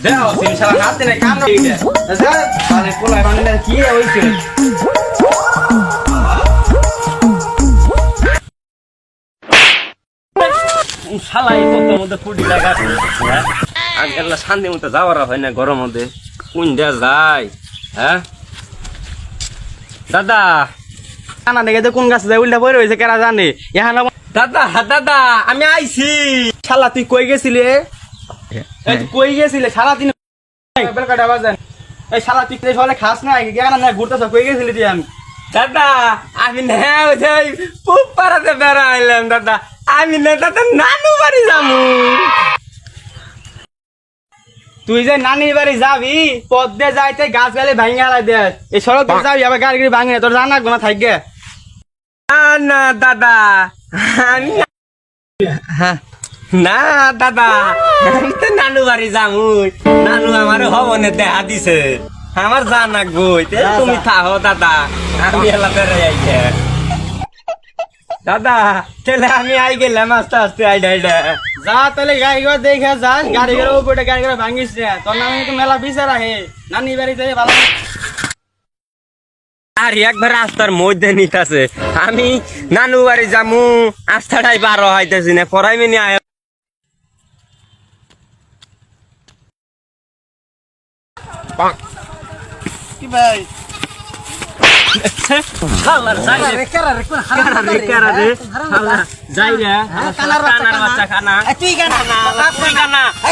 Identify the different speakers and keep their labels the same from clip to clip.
Speaker 1: দেও তুমি শালা হাতে না কাম না দিতে আচ্ছা তাহলে পোলা মানে কি হইছে শালাই কত মধ্যে ফুটি লাগা হ্যাঁ আজ এলা শান্তি মতো যাওয়ার হয় না গরম মধ্যে কোন দেয়া যায় হ্যাঁ দাদা কানা দেখে তো কোন গাছে যায় উল্টা পড়ে হয়েছে কেরা জানে এখানে দাদা দাদা আমি আইছি শালা তুই কই গেছিলি এই তুই কই গেছিলি সারাদিন বেলকাটা বাজান এই শালা তুই সকালে খাস না কেন না ঘুরতেছ কই গেছিলি তুই আমি দাদা আমি না ওই পুপ পাড়াতে বেড়াইলাম দাদা আমি না দাদা নানু বাড়ি যাবো তুই যে নানির বাড়ি যাবি পথ দিয়ে যাইতে গাছ গালে ভাঙে হালাই দে এই সড়ক দিয়ে যাবি আবার গাড়ি গাড়ি ভাঙে তোর জানা গোনা থাকবে না দাদা না দাদা নানু বাড়ি যাবো নানু আমার হবনে দেখা দিছে আমার জানা গই তুমি থাকো দাদা আমি এলা বেড়ে যাইছে দাদা তাহলে আমি আই গেলাম আস্তে আস্তে আইডা আইডা যা তাহলে গাড়ি ঘর দেখে যাস গাড়ি ঘরের উপরে গাড়ি ঘরে ভাঙিস রে তোর নামে তো মেলা বিচার আহে নানি বাড়িতে ভালো আর একবার রাস্তার মধ্যে নিতাছে আমি নানু বাড়ি যামু আস্থাটাই বারো হইতেছি না পড়াই মেনে আয় কি ভাই খালার যাই রে কেরা রে যাই রে কানার বাচ্চা খানা তুই কানা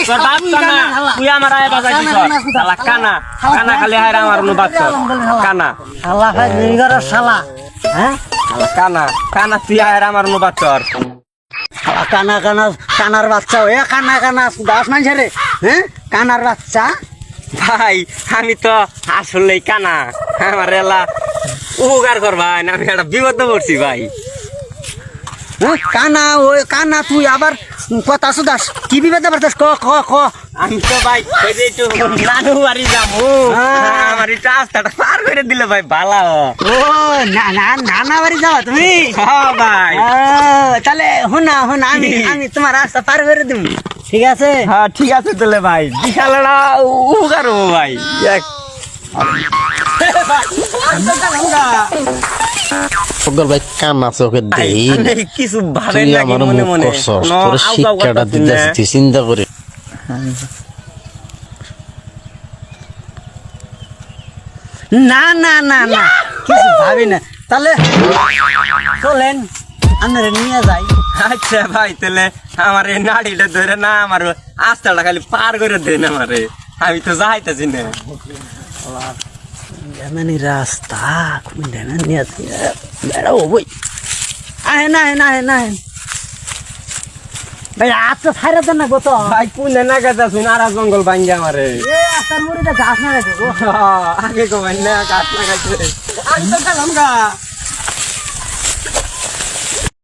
Speaker 1: তোর বাপ কানা তুই আমার আয় বাজাই দিছ শালা কানা খালি হায়রা আমার নো বাচ্চা কানা
Speaker 2: শালা ভাই নিগর শালা হ্যাঁ
Speaker 1: শালা কানা তুই হায়রা আমার নো বাচ্চা
Speaker 2: শালা কানার বাচ্চা এ কানা দাস মানছে রে হ্যাঁ কানার বাচ্চা
Speaker 1: ভাই আমি তো আসলেই কানা আমার এলা উপকার করবাই না আমি একটা বিপদ পড়ছি ভাই
Speaker 2: কানা তুই আবার কথা শুধাস কি বিপদে পড়ছিস ক
Speaker 1: আমি তো ভাই নানু বাড়ি যাবো আমার এই রাস্তাটা পার করে দিলে ভাই ভালো
Speaker 2: ও নানা বাড়ি যাও তুমি
Speaker 1: হ্যাঁ ভাই
Speaker 2: তাহলে হুনা আমি তোমার রাস্তা পার করে দিব ঠিক আছে
Speaker 1: হ্যাঁ ঠিক আছে তাহলে ভাই বিশাল একটা উপকার হবো ভাই
Speaker 3: ওগর ভাই কান্না চোখে দেই
Speaker 1: কিছু ভাবে
Speaker 3: তুই
Speaker 1: নাকি
Speaker 3: আমার
Speaker 1: মনে
Speaker 3: মুখ
Speaker 1: মনে
Speaker 3: করছস তোর শিক্ষাটা দিতেছি তুই চিন্তা করে
Speaker 2: না কিছু ভাবি না তাহলে চলেন আমরা নিয়ে যাই
Speaker 1: আচ্ছা ভাই তাহলে আমার এই নাড়িটা ধরে না আমার আস্তাটা খালি পার করে দেন আমারে আমি তো যাইতেছি না
Speaker 2: মানে রাস্তা কোনটা না নিয়ে বেড়াও বই আহে না ভাই আচ্ছা ছাইরা দেন না গো তো
Speaker 1: ভাই কোন না গাছ শুন আর জঙ্গল ভাঙ্গে আমারে
Speaker 2: এ আসার মুড়িটা গাছ না গেছে গো
Speaker 1: আগে কো ভাই না গাছ লাগাইছে আমি তো গেলাম গা